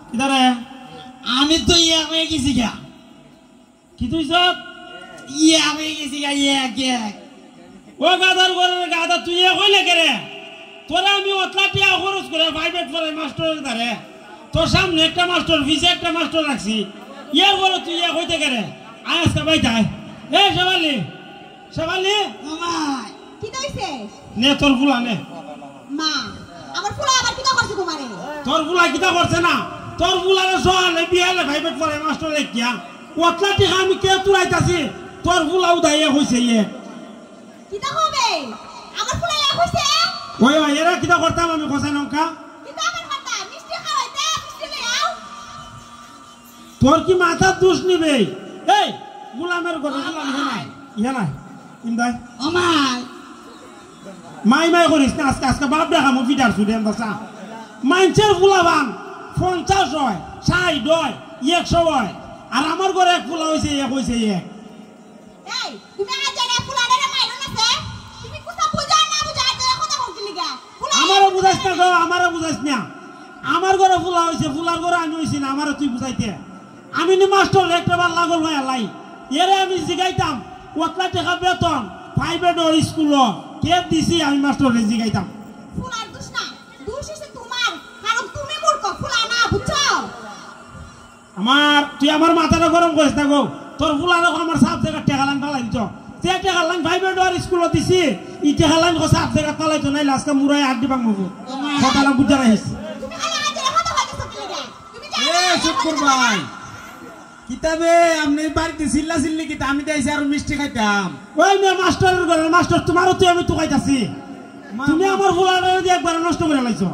কিদারে আমি তো ইয়া হয়ে গেছি গা কি তুই সব ইয়া হয়ে গেছি গা ইয়া ও গাদার ঘরের গাদা তুই কইলে কেরে তোরা আমি অতলা টিয়া খরচ করে প্রাইভেট পড়াই মাস্টারের ধারে তোর সামনে একটা মাস্টার ফিসে একটা মাস্টার রাখছি ইয়ার বলে তুই কইতে কেরে আজকে ভাই যাই এ শেফালি মামাই কি কইছে নে তোর ফুলা নে মা আমার ফুলা আবার কি করছে তোমারে তোর ফুলা কিটা করছে না তোর ফুলারে সহালে বিয়ালে প্রাইভেট পড়াই মাস্টার রেখিয়া অতলা টিয়া আমি কে তুলাইতাছি তোর ফুলা উদাইয়া হইছে ইয়ে কিটা হবে আমার ফুলা ইয়া কইছে ওই এরা কিটা করতাম আমি কোসা নৌকা কিটা আমার কথা মিষ্টি খাওয়াইতে মিষ্টি লইয়াও তোর কি মাথা দোষ নিবে এই গোলামের ঘরে গোলাম নাই ইয়া নাই ইমদাই আমার মাই করিস না আজকে বাপ দেখা মো ফিডার সুদেন বাসা মাইনছের ফুলাবান 50 হয় 60 হয় 100 হয় আর আমার ঘরে এক ফুলা হইছে এক হইছে এক এই তুমি আজ রে ফুলারে মাইরো নাছে তুমি কথা বুঝা না বুঝা তোর কথা কইলি লিগা আমারে বুঝাইছ না গো আমারে বুঝাইছ না আমার ঘরে ফুলা হইছে ফুলার ঘরে আমি হইছি না আমারে তুই বুঝাইতে আমি নি মাস্টার একটা বার লাগল ভাই আলাই এরে আমি জিগাইতাম কতলা টাকা বেতন প্রাইভেট আর স্কুল কে দিছি আমি মাস্টারে জিগাইতাম ফুলার দোষ না দোষ হইছে তোমার কারণ তুমি মূর্খ ফুলা না বুঝছো আমার তুই আমার মাথাটা গরম করিস না গো তোর ফুলার আমার সাপ জায়গা টাকা লাইন পালাই দিছ তে টাকা লাইন প্রাইভেট আর স্কুল দিছি ই টাকা লাইন সাপ জায়গা পালাই তো নাই লাস্টে মুরাই আড্ডি বাং মগো কথাটা বুঝা রাখিস তুমি খালি আজ রে কথা কইছো কি লিগা তুমি এ শুকুর ভাই কিতাবে আপনি বাড়িতে চিল্লা চিল্লি কিতা আমি দেইছি আর মিষ্টি খাইতাম ওই মে মাস্টারের ঘরে মাস্টার তোমারও তুই আমি টুকাইতাছি তুমি আমার ফুলারে দিয়ে একবার নষ্ট করে লাইছো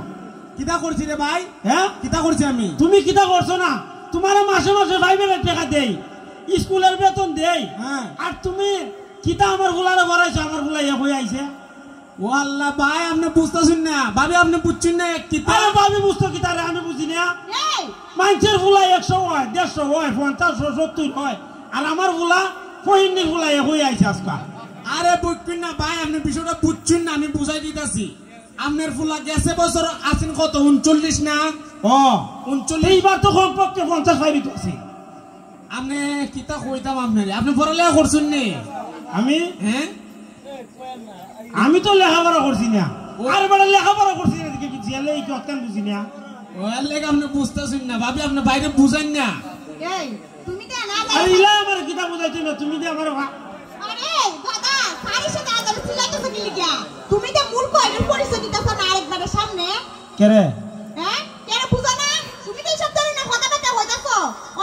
কিতা করছি রে ভাই হ্যাঁ কিতা করছি আমি তুমি কিটা করছো না তোমার মাসে মাসে প্রাইভেটের টাকা দেই স্কুলের বেতন দেই হ্যাঁ আর তুমি কিটা আমার ফুলারে ভরাইছো আমার ফুলাই হয়ে আইছে ও আল্লাহ ভাই আপনি বুঝতেছেন না ভাবি আপনি বুঝছেন না কিতা আরে ভাবি বুঝতো কি তারে আমি বুঝি না এই মানুষের ফুলা 100 হয় 150 হয় 50 70 হয় আর আমার ফুলা ফহিনীর ফুলা হয়ে আইছে আজকা আরে বুঝছেন না ভাই আপনি বিষয়টা বুঝছেন না আমি বুঝাই দিতাছি আপনার ফুলা গেছে বছর আছেন কত 39 না ও 39 এইবার তো কমপক্ষে 50 পাইবি তো আছে আপনি কিতা কইতাম আপনারে আপনি পড়ালেখা করছেন নি আমি হ্যাঁ আমি তো লেখাপড়া করছি না আর বড় লেখাপড়া করছি না দেখি জেলে এই কতক্ষণ বুঝি না ওর লেগে আপনি বুঝতেছেন না ভাবি আপনি বাইরে বুঝেন না এই তুমি তো না আরে ইলা আমার কিতা বুঝাইছ না তুমি যে আমার আরে দাদা সারি সাথে আদর চিল্লাইতেছ কি লিগা তুমি তো মূর্খ এর পরিচয় দিতেছ না আরেকবারের সামনে কেরে হ্যাঁ কেন বুঝো না তুমি তো সব ধরে না কথা কথা হইতাছ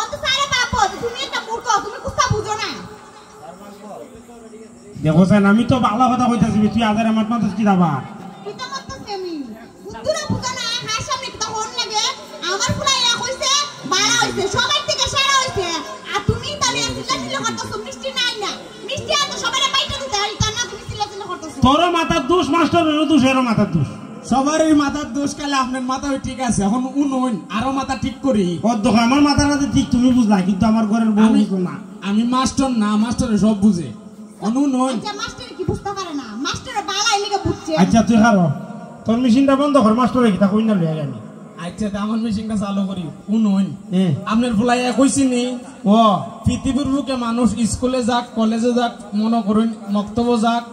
অন্ত সারে পাপো তুমি একটা মূর্খ তুমি কথা বুঝো না দেখো স্যার আমি তো ভালো কথা কইতাছি তুই আদার আমার মাথা কি দাবা কিতা করতেছ আমি বুদ্ধুরা বুঝো না হার সামনে কিতা হন লাগে আমার ফুলা ইয়া কইছে বাড়া হইছে সবার থেকে সেরা হইছে আর তুমি তাহলে চিল্লা করতেছ মিষ্টি নাই না মিষ্টি আর তো সবারে পাইতে দিতে আর তা না তুমি চিল্লা করতেছ তোর মাথার দোষ মাস্টারের দোষ এর মাথার দোষ সবারই মাথার দোষ কালে আপনার মাথা ঠিক আছে এখন উনুন আরো মাথা ঠিক করি ওর দেখো আমার মাথার মাঝে ঠিক তুমি বুঝলা কিন্তু আমার ঘরের বউ বুঝো না আমি মাস্টার না মাস্টারে সব বুঝে অনুন আচ্ছা মাস্টার কি বুঝতে পারে না মাস্টার বালা এলিগে বুঝছে আচ্ছা তুই হারো তোর মেশিনটা বন্ধ কর মাস্টারে কিতা কই না লইয়া আমি আচ্ছা আমার মেশিনটা চালু করি উনুন হ্যাঁ আপনার ফুলাইয়া কইছিনি ও পৃথিবীর বুকে মানুষ স্কুলে যাক কলেজে যাক মনে করুন মক্তব্য যাক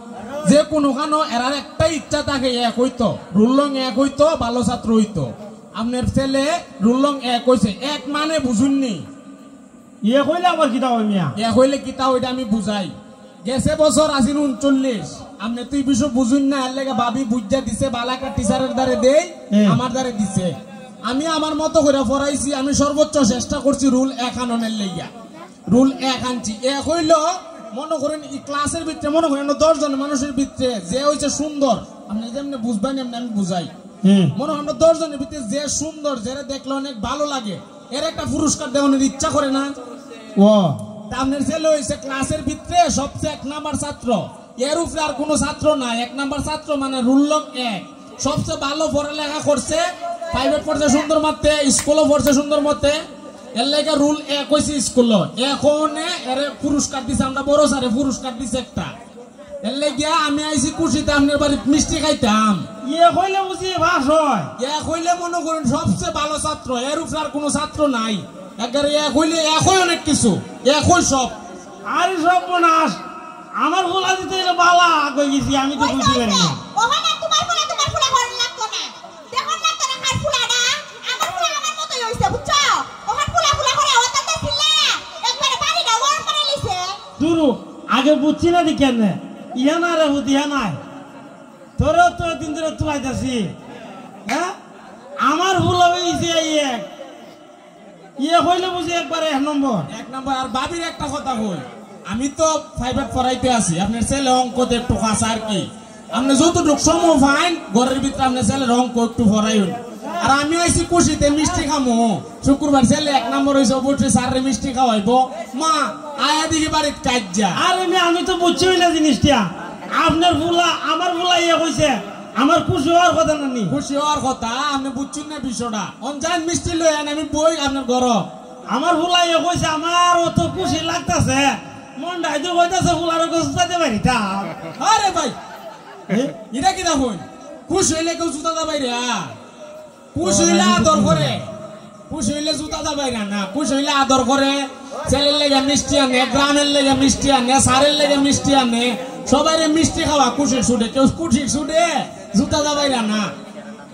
যে কোনোখানো এরার একটাই ইচ্ছা থাকে এক হইতো রুলং এক হইতো ভালো ছাত্র হইতো আপনার ছেলে রুলং এক হইছে এক মানে বুঝুননি ইয়ে কইলে আবার কিতা কই মিয়া এক হইলে কিতা ওইটা আমি বুঝাই গেছে বছর আসিন 39 আপনি তুই বিষয় বুঝুন না এর লেগে ভাবি বুঝা দিছে বালাকা টিচারের দ্বারে দেই আমার দ্বারে দিছে আমি আমার মতো করে পড়াইছি আমি সর্বোচ্চ চেষ্টা করছি রুল 1 আননের লেগিয়া রুল 1 আনছি এক হইল মনে করেন এই ক্লাসের ভিতরে মনে করেন 10 জন মানুষের ভিতরে যে হইছে সুন্দর আপনি যেমন বুঝবেন এমনি আমি বুঝাই মনে হয় 10 জনের ভিতরে যে সুন্দর যারা দেখলে অনেক ভালো লাগে এর একটা পুরস্কার দেওয়ার ইচ্ছা করে না ও আপনার ছেলে হইছে ক্লাসের ভিতরে সবচেয়ে 1 নাম্বার ছাত্র এর উপরে আর কোনো ছাত্র না 1 নাম্বার ছাত্র মানে রুললক 1 সবচেয়ে ভালো পড়ালেখা করছে প্রাইভেট পড়ছে সুন্দর মতে স্কুলও পড়ছে সুন্দর মতে এর লাগে রুল 1 হইছে স্কুল এখন এর পুরস্কার দিছে আমরা বড় স্যারে পুরস্কার দিছে একটা এর লাগে আমি আইছি খুশিতে আপনার বাড়ি মিষ্টি খাইতাম ইয়ে কইলে বুঝি ভাস হয় এক হইলে মনে করেন সবচেয়ে ভালো ছাত্র, এর উপর আর কোনো ছাত্র নাই। একবারে এক হইলে একই অনেক কিছু, একই সব। আরে সব বোনাস আমার ফুলা দিতে এলে বালা আগে গেছি, আমি তো বুঝতে পারি না। ওখানে তোমার ফুলা হল লাগতো না, দেখুন না তোরা কার ফুলাটা, আমার ফুলা আমার মতই হইছে বুঝছো। ওখানে ফুলা করে ওটাতে ছিলে একবারে বাড়িটা ওর করে লিছে। দুরু আগে বুঝছি না দেখেন না, ইয়া না রে হুদি ইয়া নাই, তোরা তো দিন ধরে তুলাইতাছি। হ্যাঁ আমার ফুলা হইছে এক ইয়ে হইলে বুঝি একবারে 1 নম্বর। আর বাবির একটা কথা কই, আমি তো 5 পড়াইতে আছি, আপনার ছেলে অঙ্কতে একটু কাঁচা আর কি। আপনি যতটুকু সময় পাইন ঘরের ভিতরে আপনার ছেলের অঙ্ক একটু পড়াইন। আর আমি আইছি খুশিতে মিষ্টি খামো, শুক্রবার ছেলে 1 নম্বর হয়েছে, অবশ্যই স্যারের মিষ্টি খাওয়াইবো। মা আয়া দিকে বাড়ির কাজ যা। আরে আমি তো বুঝছি না জিনিসটা, আপনার ফুলা আমার ফুলা ইয়ে কইছে, আমার খুশি হওয়ার কথা না নি। খুশি হওয়ার কথা আপনি বুঝছেন না বিষয়টা। অনজান মিষ্টি লই আন, আমি বই আপনার ঘর। আমার ফুলা ইয়ে কইছে, আমার অত খুশি লাগতাছে, মনটা হয়তো কইতাছে ফুলার গোছাতে পারি তা। আরে ভাই এটা কি দেখুন, খুশি হইলে কেউ জুতা দাবাই রে, খুশি হইলে আদর করে, খুশি হইলে জুতা দাবাই না, খুশি হইলে আদর করে। ছেলের লেগে মিষ্টি আনে, গ্রামের লেগে মিষ্টি আনে, সারের লেগে মিষ্টি আনে, সবাই মিষ্টি খাওয়া খুশির ছুটে, কেউ খুশির ছুটে জুতা দাবাই না।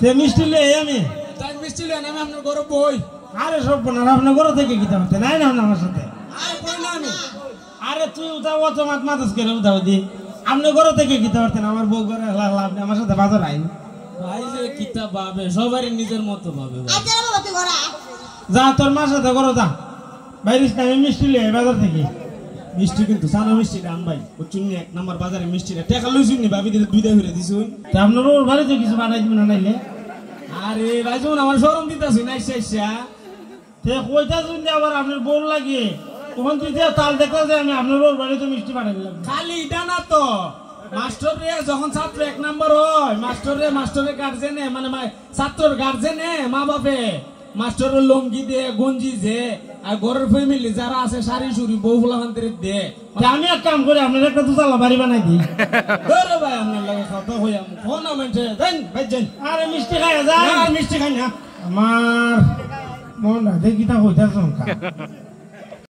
সে মিষ্টি লে আমি তাই মিষ্টি লেন, আমি আপনার ঘরে বই। আরে সব বোনার আপনার ঘর থেকে গীতা হতে নাই না আমার সাথে। আর কই না আমি। আরে তুই উঠাও অত মাতাস করে উঠাও দি, আপনি ঘর থেকে গীতা পারতেন, আমার বউ ঘরে আপনি আমার সাথে বাজার আইন। ভাই যে কিতা ভাবে, সবাই নিজের মতো ভাবে। আজকে বাবা তুই ঘরা যা তোর মার সাথে করো যা, বাইরিস না, আমি মিষ্টি লে বাজার থেকে। মিষ্টি কিন্তু সানা মিষ্টি রান ভাই, ও চুন্নি 1 নম্বর বাজারে মিষ্টি টাকা লইছুন নি, ভাবি দিলে 2 ঘুরে দিছুন। তা আপনার ওর বাড়িতে কিছু বানাইছি না নাইলে? আরে রাজুন আমার শরম দিতাছি না শেষা। সে কইতা শুনতে আবার আপনার বউ লাগে, তখন তুই যে তাল দেখো যে আমি আপনার ওর বাড়িতে মিষ্টি বানাই দিলাম। খালি এটা না তো, মাস্টার রে যখন ছাত্র 1 নম্বর হয়, মাস্টারের গার্জেনে মানে ছাত্রর গার্জেনে মা বাপে মাস্টারের লঙ্গি দে, গঞ্জি দে, আর ঘরের ফ্যামিলি যারা আছে শাড়ি চুরি বউ ফুলাখান্তের দে। আমি এক কাম করি, আপনার একটা দুতলা বাড়ি বানাই দিই। ধরো ভাই আপনার লাগে কথা হইয়া ফোন আমেন্টে দেন ভাই দেন। আরে মিষ্টি খাই যা, মিষ্টি খাই না আমার মন দেখি তা হইতাছ